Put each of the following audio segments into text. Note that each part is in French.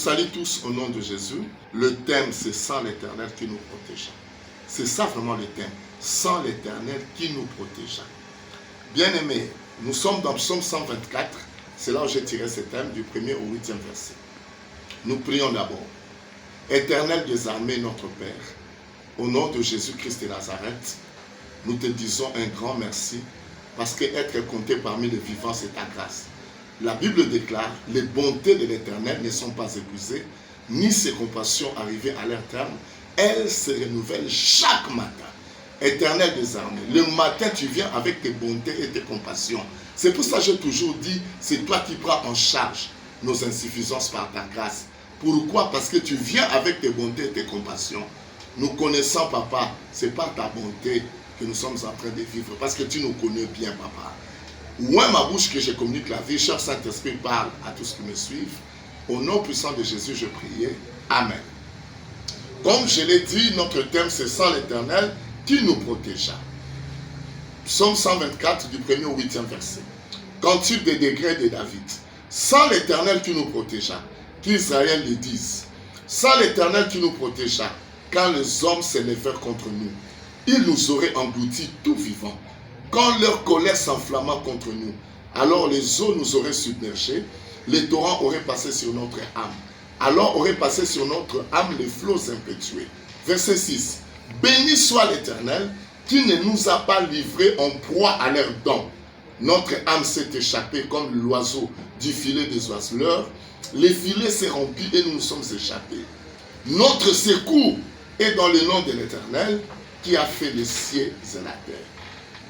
salue tous au nom de Jésus. Le thème, c'est sans l'Éternel qui nous protégea. C'est ça vraiment le thème. Sans l'Éternel qui nous protégea. Bien-aimés, nous sommes dans Psaume 124. C'est là où j'ai tiré ce thème du 1er au 8e verset. Nous prions d'abord. Éternel des armées, notre Père, au nom de Jésus-Christ de Nazareth, nous te disons un grand merci parce qu'être compté parmi les vivants, c'est ta grâce. La Bible déclare, les bontés de l'Éternel ne sont pas épuisées, ni ses compassions arrivées à leur terme. Elles se renouvellent chaque matin. Éternel des armées, le matin tu viens avec tes bontés et tes compassions. C'est pour ça que j'ai toujours dit, c'est toi qui prends en charge nos insuffisances par ta grâce. Pourquoi? Parce que tu viens avec tes bontés et tes compassions. Nous connaissons, Papa, c'est par ta bonté que nous sommes en train de vivre, parce que tu nous connais bien, Papa. Ouin ma bouche que je communique la vie, cher Saint-Esprit, parle à tous qui me suivent. Au nom puissant de Jésus, je prie. Amen. Comme je l'ai dit, notre thème, c'est sans l'Éternel qui nous protégea. Psaume 124, du 1er au 8e verset. Cantique des degrés de David. Sans l'Éternel qui nous protégea, qu'Israël le dise. Sans l'Éternel qui nous protégea, quand les hommes s'élèvèrent contre nous, ils nous auraient engloutis tout vivants. Quand leur colère s'enflamma contre nous, alors les eaux nous auraient submergés, les torrents auraient passé sur notre âme. Alors auraient passé sur notre âme les flots impétueux. Verset 6. Béni soit l'Éternel qui ne nous a pas livrés en proie à leurs dents. Notre âme s'est échappée comme l'oiseau du filet des oiseleurs. Les filets s'est rempli et nous nous sommes échappés. Notre secours est dans le nom de l'Éternel qui a fait les cieux et la terre.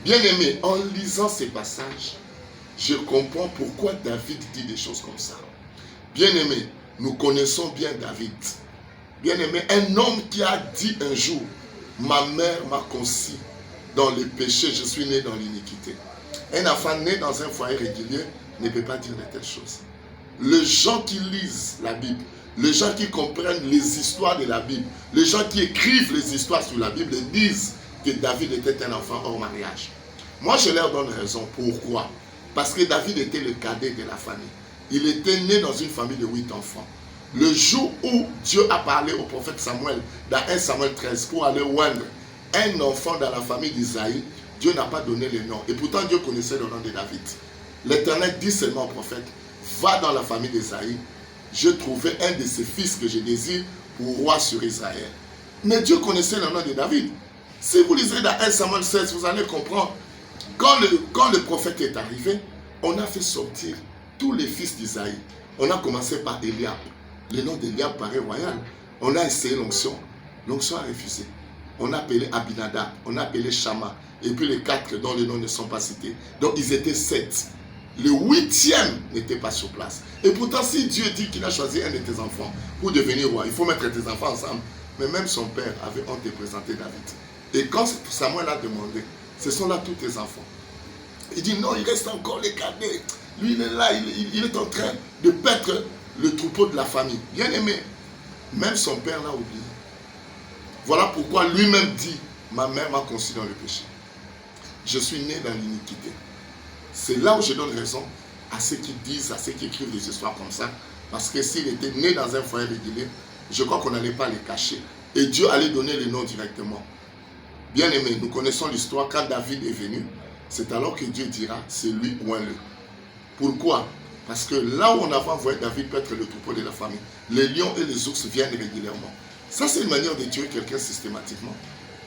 Bien-aimés, en lisant ces passages, je comprends pourquoi David dit des choses comme ça. Bien-aimés, nous connaissons bien David. Bien-aimé, un homme qui a dit un jour, ma mère m'a conçu dans le péché, je suis né dans l'iniquité. Un enfant né dans un foyer régulier ne peut pas dire de telles choses. Les gens qui lisent la Bible, les gens qui comprennent les histoires de la Bible, les gens qui écrivent les histoires sur la Bible disent que David était un enfant hors mariage. Moi, je leur donne raison. Pourquoi? Parce que David était le cadet de la famille. Il était né dans une famille de 8 enfants. Le jour où Dieu a parlé au prophète Samuel, dans 1 Samuel 13, pour aller oindre un enfant dans la famille d'Isaïe, Dieu n'a pas donné le nom. Et pourtant, Dieu connaissait le nom de David. L'Éternel dit seulement au prophète, va dans la famille d'Isaïe, je trouvais un de ses fils que je désire pour roi sur Israël. Mais Dieu connaissait le nom de David. Si vous lisez dans 1 Samuel 16, vous allez comprendre. Quand le prophète est arrivé, on a fait sortir tous les fils d'Isaïe. On a commencé par Eliab. Le nom d'Eliab paraît royal. On a essayé l'onction. L'onction a refusé. On a appelé Abinadab. On a appelé Shama. Et puis les 4 dont les noms ne sont pas cités. Donc ils étaient 7. Le 8e n'était pas sur place. Et pourtant, si Dieu dit qu'il a choisi un de tes enfants pour devenir roi, il faut mettre tes enfants ensemble. Mais même son père avait honte de présenter David. Et quand Samuel a demandé, ce sont là tous tes enfants. Il dit non, il reste encore les cadets. Lui, il est là, il est en train de paître le troupeau de la famille. Bien aimé, même son père l'a oublié. Voilà pourquoi lui-même dit, ma mère m'a conçu dans le péché. Je suis né dans l'iniquité. C'est là où je donne raison à ceux qui disent, à ceux qui écrivent des histoires comme ça. Parce que s'il était né dans un foyer régulier, je crois qu'on n'allait pas les cacher. Et Dieu allait donner le nom directement. Bien aimé, nous connaissons l'histoire. Quand David est venu, c'est alors que Dieu dira, c'est lui ou un le. Pourquoi? Parce que là où on avait envoyé David paître le troupeau de la famille, les lions et les ours viennent régulièrement. Ça, c'est une manière de tuer quelqu'un systématiquement.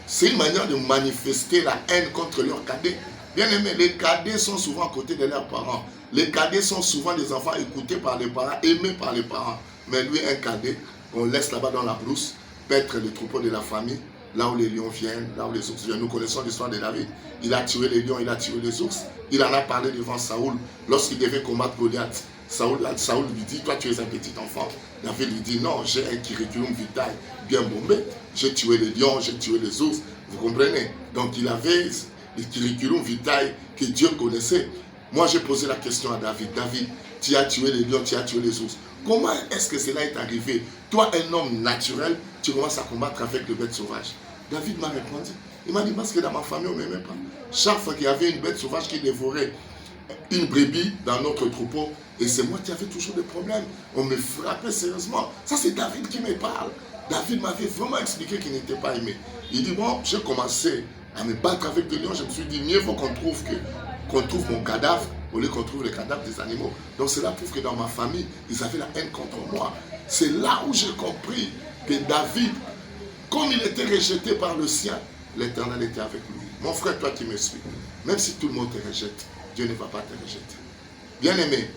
C'est une manière de manifester la haine contre leurs cadets. Bien aimé, les cadets sont souvent à côté de leurs parents. Les cadets sont souvent des enfants écoutés par les parents, aimés par les parents. Mais lui, un cadet, on laisse là-bas dans la brousse, paître le troupeau de la famille, là où les lions viennent, là où les ours viennent. Nous connaissons l'histoire de David. Il a tué les lions, il a tué les ours. Il en a parlé devant Saoul lorsqu'il devait combattre Goliath. Saoul lui dit, toi tu es un petit enfant. David lui dit, non, j'ai un curriculum vitae bien bombé. J'ai tué les lions, j'ai tué les ours. Vous comprenez? Donc il avait le curriculum vitae que Dieu connaissait. Moi j'ai posé la question à David. David, tu as tué les lions, tu as tué les ours. Comment est-ce que cela est arrivé? Toi, un homme naturel, tu commences à combattre avec les bêtes sauvages. David m'a répondu. Il m'a dit, parce que dans ma famille, on ne m'aimait pas. Chaque fois qu'il y avait une bête sauvage qui dévorait une brebis dans notre troupeau et c'est moi qui avais toujours des problèmes. On me frappait sérieusement. Ça, c'est David qui me parle. David m'avait vraiment expliqué qu'il n'était pas aimé. Il dit, bon, j'ai commencé à me battre avec des lions. Je me suis dit, mieux vaut qu'on trouve mon cadavre au lieu qu'on trouve les cadavres des animaux. Donc cela prouve que dans ma famille, ils avaient la haine contre moi. C'est là où j'ai compris que David, comme il était rejeté par le sien, l'Éternel était avec lui. Mon frère, toi qui me suis, même si tout le monde te rejette, Dieu ne va pas te rejeter. Bien-aimé,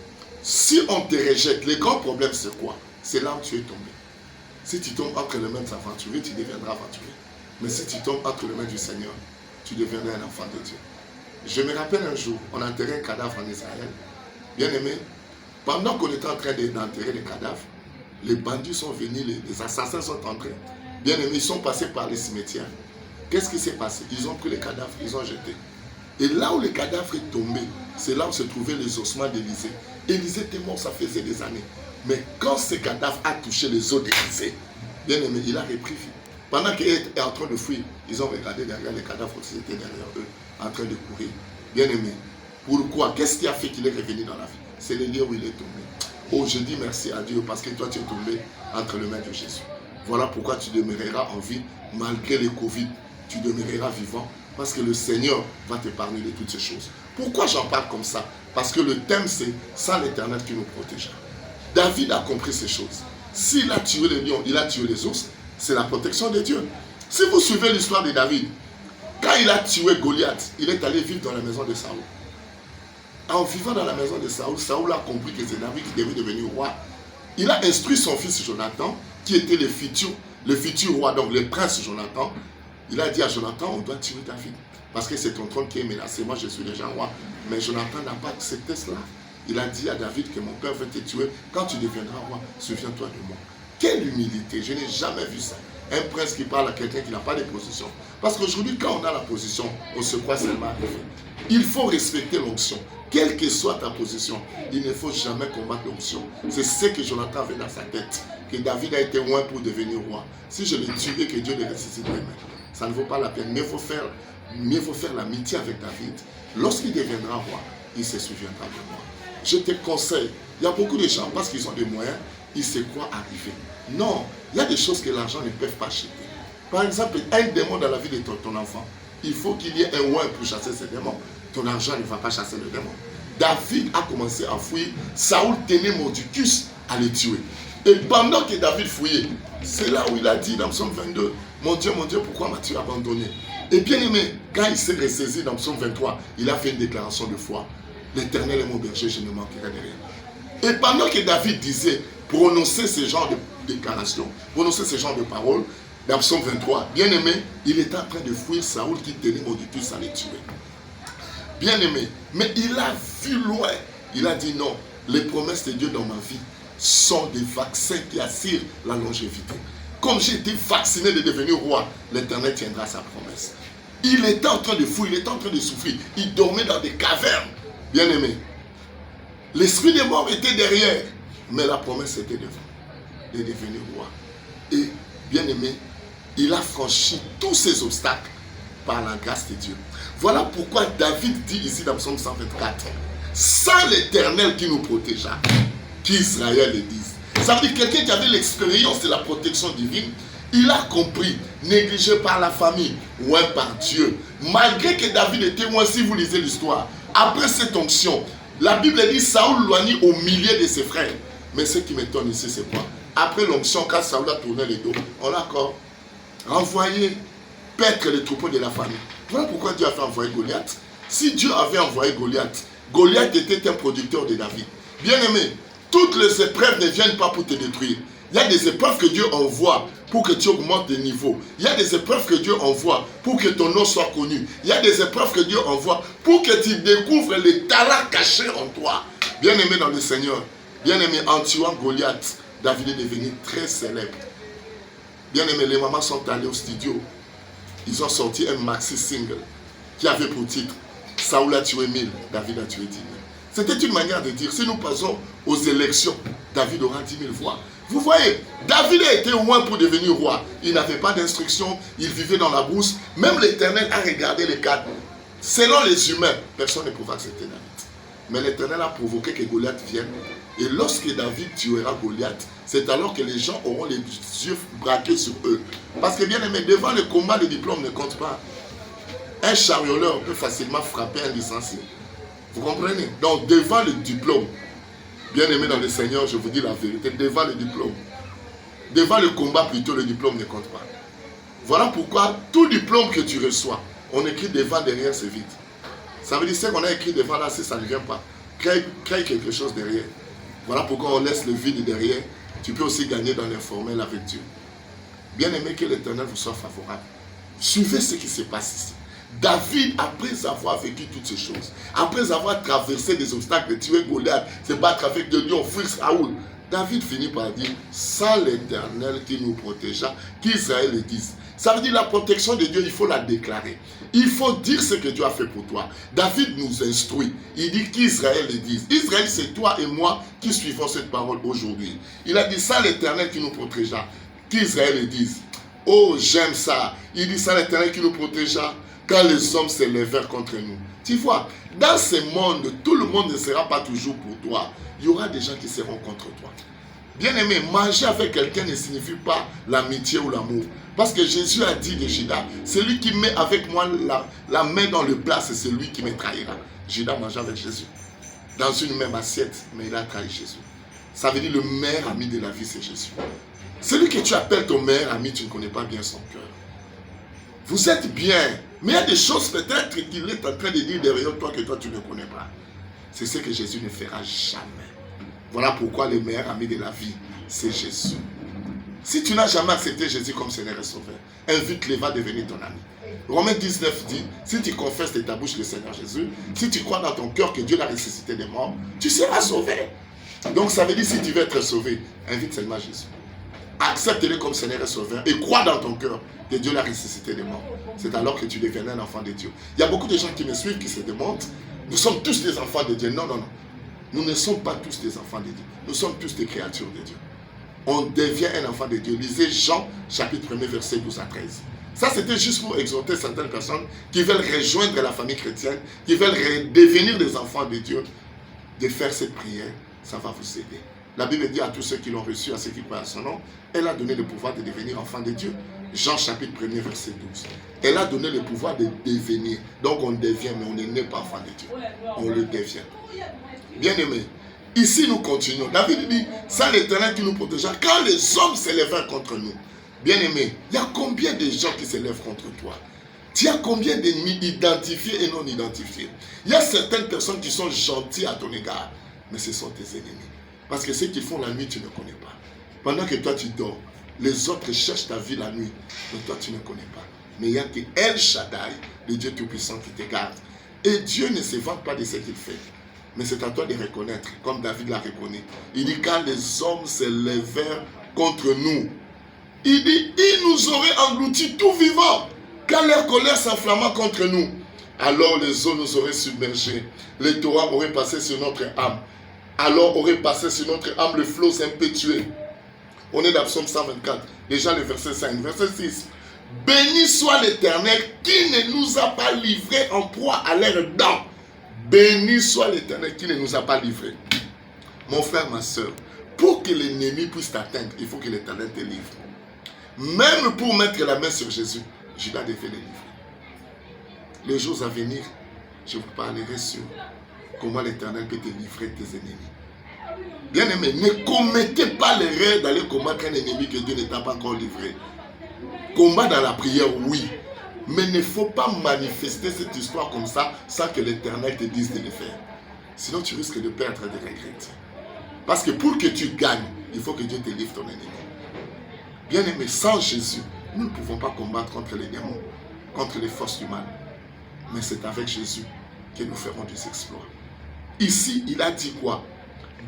si on te rejette, le grand problème c'est quoi? C'est là où tu es tombé. Si tu tombes entre les mains des aventuriers, tu deviendras aventurier. Mais si tu tombes entre les mains du Seigneur, tu deviendras un enfant de Dieu. Je me rappelle un jour, on a enterré un cadavre en Israël. Bien-aimé, pendant qu'on était en train d'enterrer les cadavres, les bandits sont venus, les assassins sont entrés. Bien-aimé, ils sont passés par les cimetières. Qu'est-ce qui s'est passé? Ils ont pris les cadavres, ils ont jeté. Et là où le cadavre est tombé, c'est là où se trouvaient les ossements d'Élisée. Élisée était mort, ça faisait des années. Mais quand ce cadavre a touché les os d'Élisée, bien aimé, il a repris vie. Pendant qu'il est en train de fuir, ils ont regardé derrière les cadavres qui étaient derrière eux, en train de courir. Bien aimé, pourquoi? Qu'est-ce qui a fait qu'il est revenu dans la vie? C'est le lieu où il est tombé. Oh, je dis merci à Dieu parce que toi tu es tombé entre les mains de Jésus. Voilà pourquoi tu demeureras en vie malgré les Covid. Tu demeureras vivant parce que le Seigneur va t'épargner de toutes ces choses. Pourquoi j'en parle comme ça? Parce que le thème c'est sans l'Éternel qui nous protégera. David a compris ces choses. S'il a tué les lions, il a tué les ours, c'est la protection de Dieu. Si vous suivez l'histoire de David, quand il a tué Goliath, il est allé vivre dans la maison de Saoul. En vivant dans la maison de Saoul, Saoul a compris que c'est David qui devait devenir roi. Il a instruit son fils Jonathan, qui était le futur roi, donc le prince Jonathan. Il a dit à Jonathan, on doit tuer David, parce que c'est ton trône qui est menacé. Moi, je suis déjà roi. Mais Jonathan n'a pas accepté cela. Il a dit à David que mon père veut te tuer. Quand tu deviendras roi, souviens-toi de moi. Quelle humilité, je n'ai jamais vu ça. Un prince qui parle à quelqu'un qui n'a pas de position. Parce qu'aujourd'hui, quand on a la position, on se croit seulement arrivé. Il faut respecter l'onction. Quelle que soit ta position, il ne faut jamais combattre l'onction. C'est ce que Jonathan avait dans sa tête. Que David a été loin pour devenir roi. Si je le tue et que Dieu le ressuscite demain, ça ne vaut pas la peine. Mieux vaut faire l'amitié avec David. Lorsqu'il deviendra roi, il se souviendra de moi. Je te conseille, il y a beaucoup de gens, parce qu'ils ont des moyens, ils se croient arrivés. Non, il y a des choses que l'argent ne peut pas acheter. Par exemple, un démon dans la vie de ton enfant, il faut qu'il y ait un oin pour chasser ce démon. Ton argent ne va pas chasser le démon. David a commencé à fuir, Saoul tenait Mordicus à le tuer. Et pendant que David fouillait, c'est là où il a dit dans Psaume 22, mon Dieu, pourquoi m'as-tu abandonné? Et bien aimé, quand il s'est ressaisi dans Psaume 23, il a fait une déclaration de foi. L'Éternel est mon berger, je ne manquerai de rien. Et pendant que David disait, prononcer ce genre de déclaration, prononcer ce genre de paroles, dans Psaume 23, bien aimé, il était en train de fuir Saoul qui tenait Mordicus à les tuer. Bien aimé, mais il a vu loin. Il a dit non, les promesses de Dieu dans ma vie sont des vaccins qui assurent la longévité. Comme j'ai été vacciné de devenir roi, l'Éternel tiendra sa promesse. Il était en train de fuir, il était en train de souffrir. Il dormait dans des cavernes. Bien aimé, l'esprit des morts était derrière, mais la promesse était devant, de devenir roi. Et bien aimé, il a franchi tous ces obstacles par la grâce de Dieu. Voilà pourquoi David dit ici dans Psaume 124, sans l'Éternel qui nous protégea, qu'Israël le dise. Ça veut dire quelqu'un qui avait l'expérience de la protection divine, il a compris, négligé par la famille, loin par Dieu. Malgré que David était loin, si vous lisez l'histoire, après cette onction, la Bible dit Saoul loignit au milieu de ses frères. Mais ce qui m'étonne ici, c'est quoi? Après l'onction, quand Saoul a tourné les dos, on l'a encore renvoyé paître les troupeaux de la famille. Voilà pourquoi Dieu a fait envoyer Goliath. Si Dieu avait envoyé Goliath, Goliath était un producteur de David. Bien aimé, toutes les épreuves ne viennent pas pour te détruire. Il y a des épreuves que Dieu envoie pour que tu augmentes de niveau. Il y a des épreuves que Dieu envoie pour que ton nom soit connu. Il y a des épreuves que Dieu envoie pour que tu découvres les talents cachés en toi. Bien aimé dans le Seigneur, bien aimé, en tuant Goliath, David est devenu très célèbre. Bien aimé, les mamans sont allées au studio. Ils ont sorti un maxi single qui avait pour titre Saoul a tué 1000, David a tué 10 000. C'était une manière de dire, si nous passons aux élections, David aura 10 000 voix. Vous voyez, David a été loin pour devenir roi. Il n'avait pas d'instruction, il vivait dans la brousse. Même l'Éternel a regardé les cadres. Selon les humains, personne ne pouvait accepter David. Mais l'Éternel a provoqué que Goliath vienne. Et lorsque David tuera Goliath, c'est alors que les gens auront les yeux braqués sur eux. Parce que bien aimé, devant le combat, le diplôme ne compte pas. Un charioleur peut facilement frapper un licencié. Vous comprenez? Donc devant le diplôme, bien aimé dans le Seigneur, je vous dis la vérité, devant le diplôme, devant le combat plutôt, le diplôme ne compte pas. Voilà pourquoi tout diplôme que tu reçois, on écrit devant, derrière, c'est vite. Ça veut dire ce qu'on a écrit devant là, si ça ne vient pas, crée quelque chose derrière. Voilà pourquoi on laisse le vide derrière. Tu peux aussi gagner dans l'informel avec Dieu. Bien aimé, que l'Éternel vous soit favorable. Suivez ce qui se passe ici. David, après avoir vécu toutes ces choses, après avoir traversé des obstacles, tuer Goliath, se battre avec des lions, fuir Saoul, David finit par dire, sans l'Éternel qui nous protégea, qu'Israël le dise. Ça veut dire la protection de Dieu, il faut la déclarer. Il faut dire ce que Dieu a fait pour toi. David nous instruit. Il dit qu'Israël le dise. Israël, c'est toi et moi qui suivons cette parole aujourd'hui. Il a dit, sans l'Éternel qui nous protégea, qu'Israël le dise. Oh, j'aime ça. Il dit, sans l'Éternel qui nous protégea, quand les hommes s'élèvèrent contre nous. Tu vois, dans ce monde, tout le monde ne sera pas toujours pour toi. Il y aura des gens qui seront contre toi. Bien aimé, manger avec quelqu'un ne signifie pas l'amitié ou l'amour. Parce que Jésus a dit de Judas, celui qui met avec moi la main dans le plat, c'est celui qui me trahira. Judas mangeait avec Jésus. Dans une même assiette, mais il a trahi Jésus. Ça veut dire le meilleur ami de la vie, c'est Jésus. Celui que tu appelles ton meilleur ami, tu ne connais pas bien son cœur. Vous êtes bien, mais il y a des choses peut-être qu'il est en train de dire derrière toi que toi tu ne connais pas. C'est ce que Jésus ne fera jamais. Voilà pourquoi le meilleur ami de la vie, c'est Jésus. Si tu n'as jamais accepté Jésus comme Seigneur et Sauveur, invite-le, va devenir ton ami. Romains 19 dit, si tu confesses de ta bouche le Seigneur Jésus, si tu crois dans ton cœur que Dieu l'a ressuscité des morts, tu seras sauvé. Donc ça veut dire, si tu veux être sauvé, invite seulement Jésus. Accepte-le comme Seigneur et Sauveur et crois dans ton cœur que Dieu l'a ressuscité des morts. C'est alors que tu deviens un enfant de Dieu. Il y a beaucoup de gens qui me suivent, qui se demandent, nous sommes tous des enfants de Dieu. Non, non, non. Nous ne sommes pas tous des enfants de Dieu. Nous sommes tous des créatures de Dieu. On devient un enfant de Dieu. Lisez Jean, chapitre 1, verset 12 à 13. Ça, c'était juste pour exhorter certaines personnes qui veulent rejoindre la famille chrétienne, qui veulent devenir des enfants de Dieu, de faire cette prière. Ça va vous aider. La Bible dit à tous ceux qui l'ont reçu, à ceux qui croient à son nom, elle a donné le pouvoir de devenir enfant de Dieu. Jean chapitre 1, verset 12. Elle a donné le pouvoir de devenir. Donc on devient, mais on n'est pas enfant de Dieu. On le devient. Bien aimé, ici nous continuons. David dit, sans l'Éternel qui nous protégea, quand les hommes s'élèvèrent contre nous. Bien aimé, il y a combien de gens qui s'élèvent contre toi? Tu as combien d'ennemis identifiés et non identifiés? Il y a certaines personnes qui sont gentilles à ton égard, mais ce sont tes ennemis. Parce que ceux qui font la nuit, tu ne connais pas. Pendant que toi tu dors, les autres cherchent ta vie la nuit, mais toi tu ne connais pas. Mais il y a que El Shaddai, le Dieu Tout-Puissant, qui te garde. Et Dieu ne se vante pas de ce qu'il fait. Mais c'est à toi de reconnaître, comme David l'a reconnu. Il dit, quand les hommes s'élèvèrent contre nous, il dit, ils nous auraient engloutis tout vivants. Quand leur colère s'enflamma contre nous, alors les eaux nous auraient submergés. Les torrents auraient passé sur notre âme. Alors aurait passé sur notre âme le flot impétueux. On est dans Psaume 124, déjà le verset 5, verset 6. Béni soit l'Éternel qui ne nous a pas livrés en proie à leurs dents. Béni soit l'Éternel qui ne nous a pas livrés. Mon frère, ma soeur, pour que l'ennemi puisse t'atteindre, il faut que l'Éternel te livre. Même pour mettre la main sur Jésus, Judas devait le livrer. Les jours à venir, je vous parlerai sur comment l'Éternel peut te livrer tes ennemis. Bien aimé, ne commettez pas l'erreur d'aller combattre un ennemi que Dieu ne t'a pas encore livré. Combat dans la prière, oui. Mais il ne faut pas manifester cette histoire comme ça sans que l'Éternel te dise de le faire. Sinon, tu risques de perdre des regrets. Parce que pour que tu gagnes, il faut que Dieu te livre ton ennemi. Bien aimé, sans Jésus, nous ne pouvons pas combattre contre les démons, contre les forces du mal. Mais c'est avec Jésus que nous ferons des exploits. Ici, il a dit quoi?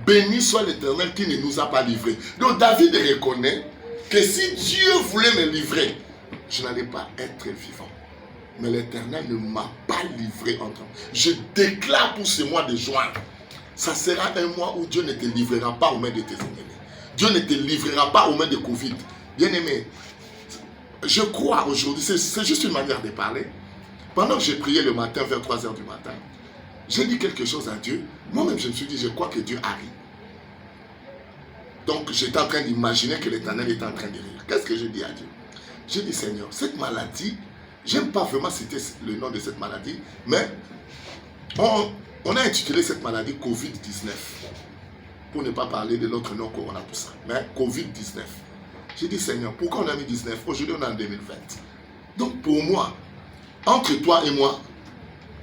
Béni soit l'Éternel qui ne nous a pas livrés. Donc David reconnaît que si Dieu voulait me livrer, je n'allais pas être vivant. Mais l'Éternel ne m'a pas livré entre eux. Je déclare pour ce mois de juin, ça sera un mois où Dieu ne te livrera pas aux mains de tes ennemis. Dieu ne te livrera pas aux mains de Covid. Bien aimé, je crois aujourd'hui, c'est juste une manière de parler. Pendant que j'ai prié le matin vers 3 h du matin, j'ai dit quelque chose à Dieu. Moi-même, je me suis dit, je crois que Dieu arrive. Donc, j'étais en train d'imaginer que l'Éternel était en train de rire. Qu'est-ce que j'ai dit à Dieu? J'ai dit, Seigneur, cette maladie, j'aime pas vraiment citer le nom de cette maladie, mais on a intitulé cette maladie Covid-19. Pour ne pas parler de l'autre nom Corona, tout ça. Mais Covid-19. J'ai dit, Seigneur, pourquoi on a mis 19? Aujourd'hui, on est en 2020. Donc, pour moi, entre toi et moi,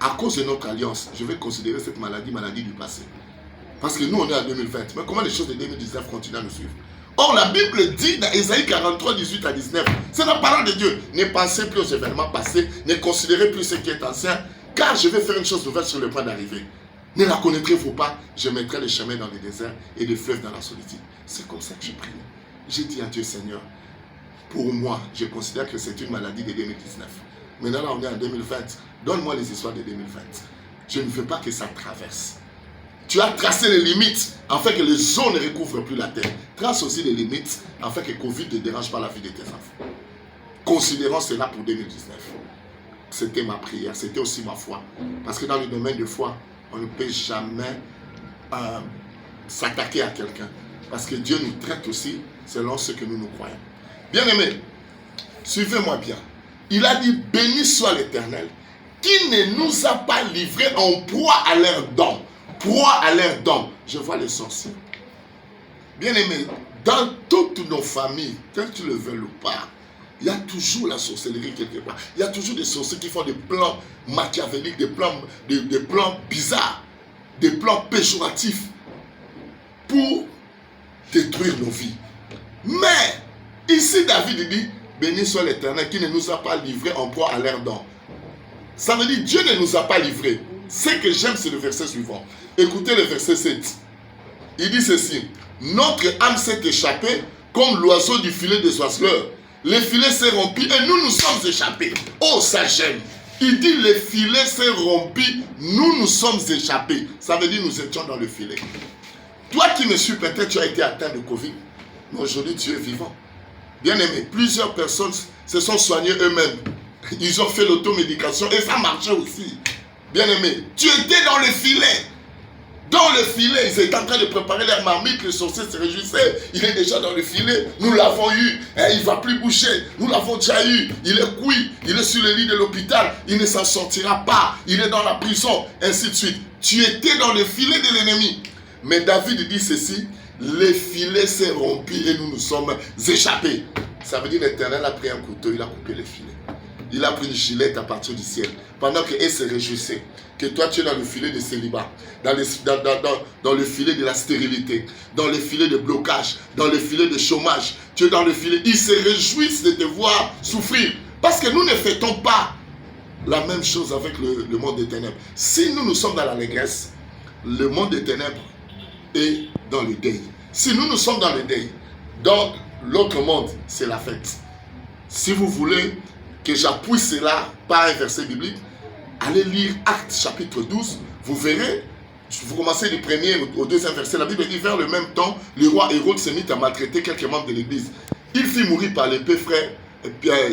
à cause de notre alliance, je vais considérer cette maladie du passé. Parce que nous, on est en 2020. Mais comment les choses de 2019 continuent à nous suivre? Or, la Bible dit dans Ésaïe 43, 18 à 19, c'est la parole de Dieu. Ne pensez plus aux événements passés, ne considérez plus ce qui est ancien, car je vais faire une chose nouvelle sur le point d'arriver. Ne la connaîtrez-vous pas? Je mettrai les chemins dans le désert et les fleuves dans la solitude. C'est comme ça que je prie. J'ai dit à Dieu, Seigneur, pour moi, je considère que c'est une maladie de 2019. Maintenant, là, on est en 2020. Donne-moi les histoires de 2020. Je ne veux pas que ça traverse. Tu as tracé les limites afin que les eaux ne recouvrent plus la terre. Trace aussi les limites afin que Covid ne dérange pas la vie de tes enfants. Considérons cela pour 2019. C'était ma prière, c'était aussi ma foi. Parce que dans le domaine de foi, on ne peut jamais s'attaquer à quelqu'un. Parce que Dieu nous traite aussi selon ce que nous nous croyons. Bien-aimés, suivez-moi bien. Il a dit, béni soit l'Éternel, qui ne nous a pas livrés en proie à l'air d'homme. Proie à l'air d'homme. Je vois les sorciers. Bien-aimés, dans toutes nos familles, que tu le veux ou pas, il y a toujours la sorcellerie quelque part. Il y a toujours des sorciers qui font des plans machiavéliques, des plans bizarres, des plans péjoratifs pour détruire nos vies. Mais, ici David dit, béni soit l'Éternel qui ne nous a pas livrés en proie à l'air d'homme. Ça veut dire Dieu ne nous a pas livrés. Ce que j'aime, c'est le verset suivant. Écoutez le verset 7. Il dit ceci. Notre âme s'est échappée comme l'oiseau du filet des oiseleurs. Le filet s'est rompu et nous nous sommes échappés. Oh, ça j'aime. Il dit le filet s'est rompu, nous nous sommes échappés. Ça veut dire nous étions dans le filet. Toi qui me suis, peut-être tu as été atteint de Covid. Mais aujourd'hui tu es vivant. Bien aimé, plusieurs personnes se sont soignées eux-mêmes. Ils ont fait l'automédication et ça marchait aussi. Bien aimé, tu étais dans le filet. Dans le filet, ils étaient en train de préparer leur marmite, le sorcier se réjouissait. Il est déjà dans le filet, nous l'avons eu. Il ne va plus bouger, nous l'avons déjà eu. Il est cuit, il est sur le lit de l'hôpital, il ne s'en sortira pas. Il est dans la prison, ainsi de suite. Tu étais dans le filet de l'ennemi. Mais David dit ceci, le filet s'est rompu et nous nous sommes échappés. Ça veut dire l'Éternel a pris un couteau, il a coupé le filet. Il a pris une gilette à partir du ciel. Pendant qu'elle se réjouissait. Que toi tu es dans le filet de célibat. Dans le filet de la stérilité. Dans le filet de blocage. Dans le filet de chômage. Tu es dans le filet. Ils se réjouissent de te voir souffrir. Parce que nous ne fêtons pas la même chose avec le monde des ténèbres. Si nous sommes dans l'allégresse, le monde des ténèbres est dans le deuil. Si nous sommes dans le deuil, dans l'autre monde, c'est la fête. Si vous voulez que j'appuie cela par un verset biblique, allez lire Actes chapitre 12, vous verrez, vous commencez du premier au deuxième verset, la Bible dit, vers le même temps, le roi Hérode se mit à maltraiter quelques membres de l'église. Il fit mourir par l'épée frère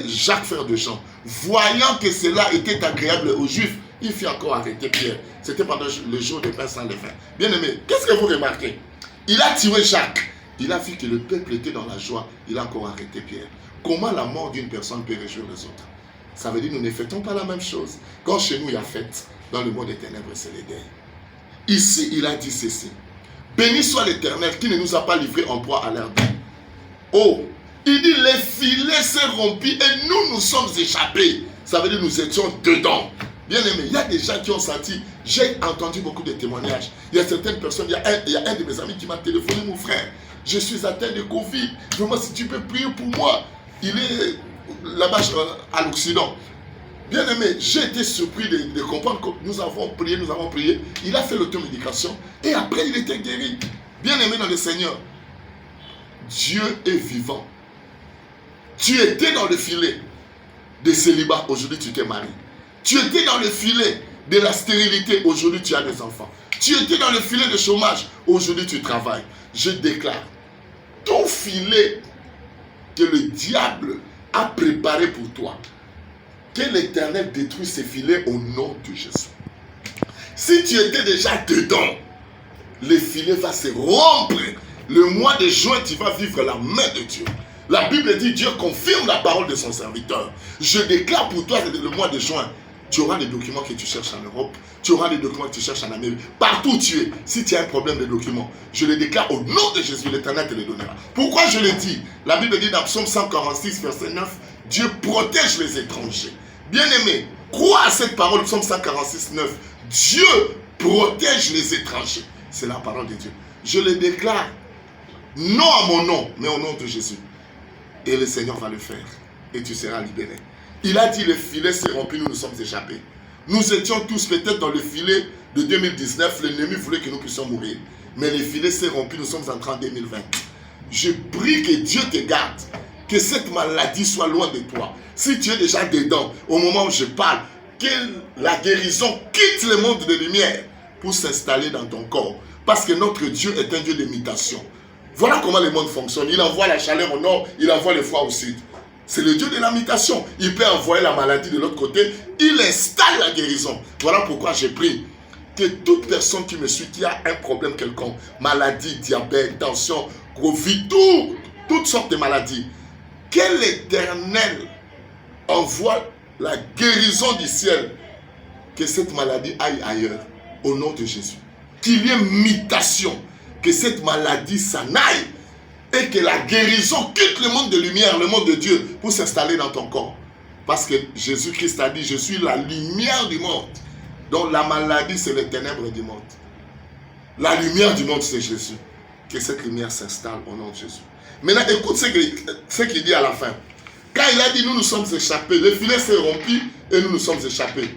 Jacques, frère de Jean. Voyant que cela était agréable aux Juifs, il fit encore arrêter Pierre. C'était pendant le jour de pain sans levain. Bien aimé, qu'est-ce que vous remarquez? Il a tué Jacques. Il a vu que le peuple était dans la joie. Il a encore arrêté Pierre. Comment la mort d'une personne peut réjouir les autres? Ça veut dire que nous ne fêtons pas la même chose. Quand chez nous il y a fête, dans le monde des ténèbres, c'est le deuil. Ici, il a dit ceci. Béni soit l'Éternel qui ne nous a pas livrés en proie à l'air d'homme. Oh, il dit les filets s'est rompu et nous sommes échappés. Ça veut dire que nous étions dedans. Bien aimé, il y a des gens qui ont senti, j'ai entendu beaucoup de témoignages. Il y a certaines personnes, il y a un de mes amis qui m'a téléphoné, mon frère, je suis atteint de Covid. Vraiment, si tu peux prier pour moi. Il est là-bas à l'Occident. Bien aimé, j'ai été surpris de comprendre que nous avons prié. Il a fait l'automédication et après il était guéri. Bien aimé dans le Seigneur, Dieu est vivant. Tu étais dans le filet de célibat, aujourd'hui tu t'es marié. Tu étais dans le filet de la stérilité, aujourd'hui tu as des enfants. Tu étais dans le filet de chômage, aujourd'hui tu travailles. Je déclare, ton filet que le diable a préparé pour toi, que l'Éternel détruise ces filets au nom de Jésus. Si tu étais déjà dedans, le filet va se rompre. Le mois de juin, tu vas vivre la main de Dieu. La Bible dit, Dieu confirme la parole de son serviteur. Je déclare pour toi le mois de juin, tu auras les documents que tu cherches en Europe, tu auras les documents que tu cherches en Amérique. Partout où tu es, si tu as un problème de documents, je le déclare au nom de Jésus, l'Éternel te le donnera. Pourquoi je le dis? La Bible dit dans Psaume 146, verset 9, Dieu protège les étrangers. Bien-aimé, crois à cette parole, Psaume 146, 9. Dieu protège les étrangers. C'est la parole de Dieu. Je le déclare, non à mon nom, mais au nom de Jésus. Et le Seigneur va le faire. Et tu seras libéré. Il a dit, le filet s'est rempli, nous nous sommes échappés. Nous étions tous peut-être dans le filet de 2019. L'ennemi voulait que nous puissions mourir. Mais le filet s'est rempli, nous sommes entrés en 2020. Je prie que Dieu te garde. Que cette maladie soit loin de toi. Si tu es déjà dedans, au moment où je parle, que la guérison quitte le monde de lumière pour s'installer dans ton corps. Parce que notre Dieu est un Dieu d'imitation. Voilà comment le monde fonctionne. Il envoie la chaleur au nord, il envoie le froid au sud. C'est le Dieu de l'imitation. Il peut envoyer la maladie de l'autre côté. Il installe la guérison. Voilà pourquoi j'ai pris que toute personne qui me suit, qui a un problème quelconque, maladie, diabète, tension, Covid, toutes sortes de maladies, que l'Éternel envoie la guérison du ciel, que cette maladie aille ailleurs, au nom de Jésus. Qu'il y ait mutation, que cette maladie s'en aille, et que la guérison quitte le monde de lumière, le monde de Dieu, pour s'installer dans ton corps. Parce que Jésus-Christ a dit, je suis la lumière du monde. Donc la maladie, c'est les ténèbres du monde. La lumière du monde, c'est Jésus. Que cette lumière s'installe au nom de Jésus. Maintenant, écoute ce qu'il dit à la fin. Quand il a dit, nous nous sommes échappés, le filet s'est rompu et nous nous sommes échappés.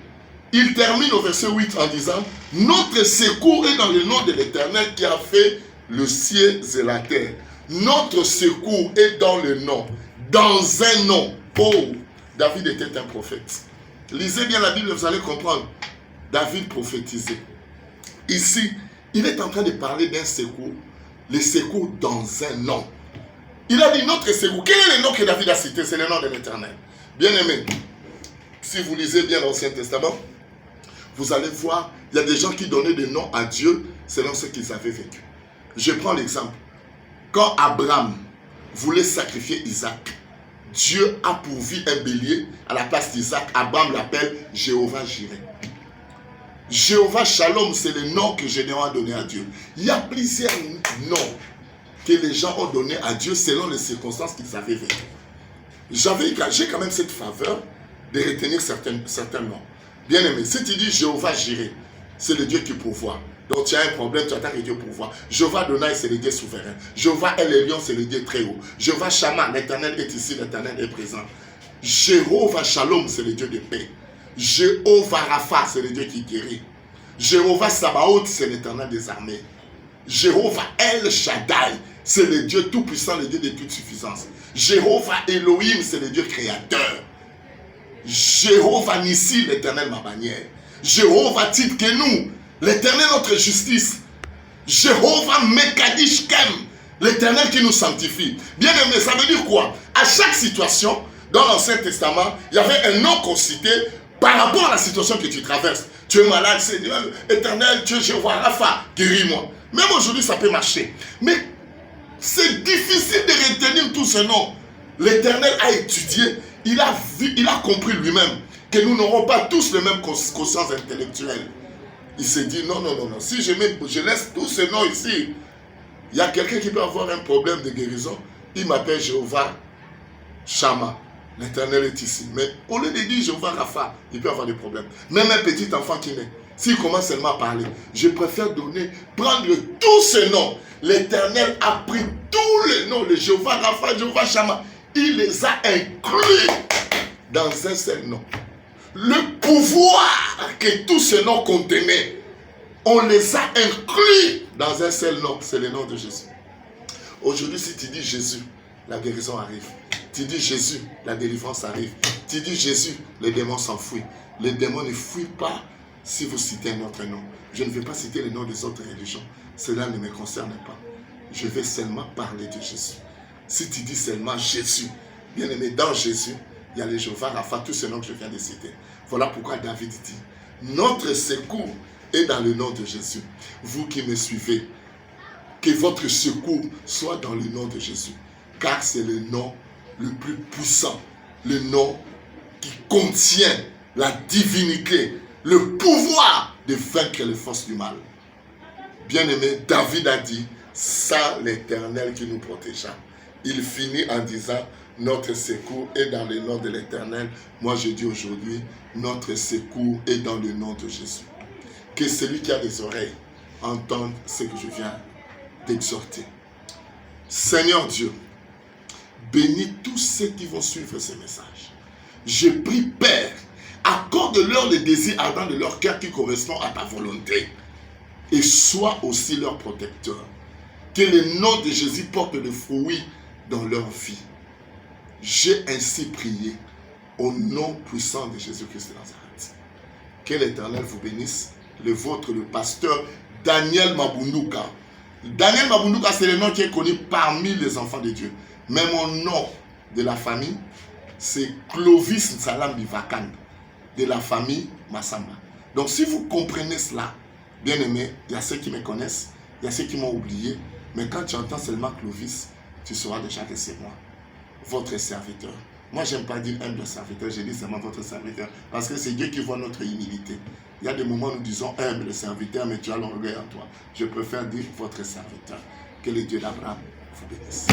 Il termine au verset 8 en disant, notre secours est dans le nom de l'Éternel qui a fait le ciel et la terre. Notre secours est dans le nom, dans un nom. Oh, David était un prophète. Lisez bien la Bible, vous allez comprendre. David prophétisait. Ici, il est en train de parler d'un secours. Le secours dans un nom. Il a dit notre secours. Quel est le nom que David a cité? C'est le nom de l'Éternel. Bien-aimé, si vous lisez bien l'Ancien Testament, vous allez voir, il y a des gens qui donnaient des noms à Dieu selon ce qu'ils avaient vécu. Je prends l'exemple. Quand Abraham voulait sacrifier Isaac, Dieu a pourvu un bélier à la place d'Isaac. Abraham l'appelle Jéhovah Jireh. Jéhovah Shalom, c'est le nom que Gédéon a donné à Dieu. Il y a plusieurs noms que les gens ont donné à Dieu selon les circonstances qu'ils avaient vécues. J'ai quand même cette faveur de retenir certains noms. Bien aimé, si tu dis Jéhovah Jireh, c'est le Dieu qui pourvoit. Donc tu as un problème, tu attends que Dieu pourvoit. Jéhovah Adonai, c'est le Dieu souverain. Jéhovah El Elyon, c'est le Dieu très haut. Jéhovah Shammah, l'Éternel est ici, l'Éternel est présent. Jéhovah Shalom, c'est le Dieu de paix. Jéhovah Rapha, c'est le Dieu qui guérit. Jéhovah Sabaoth, c'est l'Éternel des armées. Jéhovah El Shaddai, c'est le Dieu tout-puissant, le Dieu de toute suffisance. Jéhovah Elohim, c'est le Dieu créateur. Jéhovah Nissi, l'Éternel ma bannière. Jéhovah Tidkenu, l'Éternel notre justice. Jéhovah Mekadish Kem, l'Éternel qui nous sanctifie. Bien aimé, ça veut dire quoi? À chaque situation, dans l'Ancien Testament, il y avait un nom qu'on citait par rapport à la situation que tu traverses. Tu es malade, Seigneur, Éternel, tu es Jéhovah Rapha, guéris-moi. Même aujourd'hui, ça peut marcher. Mais c'est difficile de retenir tous ces noms. L'Éternel a étudié, il a vu, il a compris lui-même que nous n'aurons pas tous les mêmes consciences intellectuelles. Il s'est dit, non, si je laisse tous ces noms ici, il y a quelqu'un qui peut avoir un problème de guérison, il m'appelle Jéhovah Shammah. L'Éternel est ici. Mais au lieu de dire Jéhovah Rapha, il peut avoir des problèmes. Même un petit enfant qui naît, s'il commence seulement à parler, je préfère prendre tous ces noms. L'Éternel a pris tous les noms, le Jéhovah Rapha, Jéhovah Shammah. Il les a inclus dans un seul nom. Le pouvoir que tous ces noms contenaient, on les a inclus dans un seul nom. C'est le nom de Jésus. Aujourd'hui, si tu dis Jésus, la guérison arrive. Tu dis Jésus, la délivrance arrive. Tu dis Jésus, les démons s'enfuient. Les démons ne fuient pas si vous citez un autre nom. Je ne vais pas citer les noms des autres religions. Cela ne me concerne pas. Je vais seulement parler de Jésus. Si tu dis seulement Jésus, bien aimé, dans Jésus, il y a les Jéhovah Rapha, tous ces noms que je viens de citer. Voilà pourquoi David dit, notre secours est dans le nom de Jésus. Vous qui me suivez, que votre secours soit dans le nom de Jésus. Car c'est le nom le plus puissant, le nom qui contient la divinité, le pouvoir de vaincre les forces du mal. Bien-aimé, David a dit, c'est l'Éternel qui nous protégera. Il finit en disant, notre secours est dans le nom de l'Éternel. Moi je dis aujourd'hui, notre secours est dans le nom de Jésus. Que celui qui a des oreilles entende ce que je viens d'exhorter. Seigneur Dieu, bénis tous ceux qui vont suivre ces messages. Je prie, Père, accorde-leur le désir ardent de leur cœur qui correspond à ta volonté. Et sois aussi leur protecteur. Que le nom de Jésus porte le fruit dans leur vie. J'ai ainsi prié au nom puissant de Jésus-Christ de Nazareth. Que l'Éternel vous bénisse. Le vôtre, le pasteur Daniel Mabunduka. Daniel Mabunduka, c'est le nom qui est connu parmi les enfants de Dieu. Mais mon nom de la famille, c'est Clovis Nsalam Bivakan, de la famille Massamba. Donc si vous comprenez cela, bien aimé, il y a ceux qui me connaissent, il y a ceux qui m'ont oublié, mais quand tu entends seulement Clovis, tu sauras déjà que c'est moi, votre serviteur. Moi, je n'aime pas dire humble serviteur, je dis seulement votre serviteur, parce que c'est Dieu qui voit notre humilité. Il y a des moments où nous disons humble serviteur, mais tu as l'orgueil en toi. Je préfère dire votre serviteur. Que le Dieu d'Abraham vous bénisse.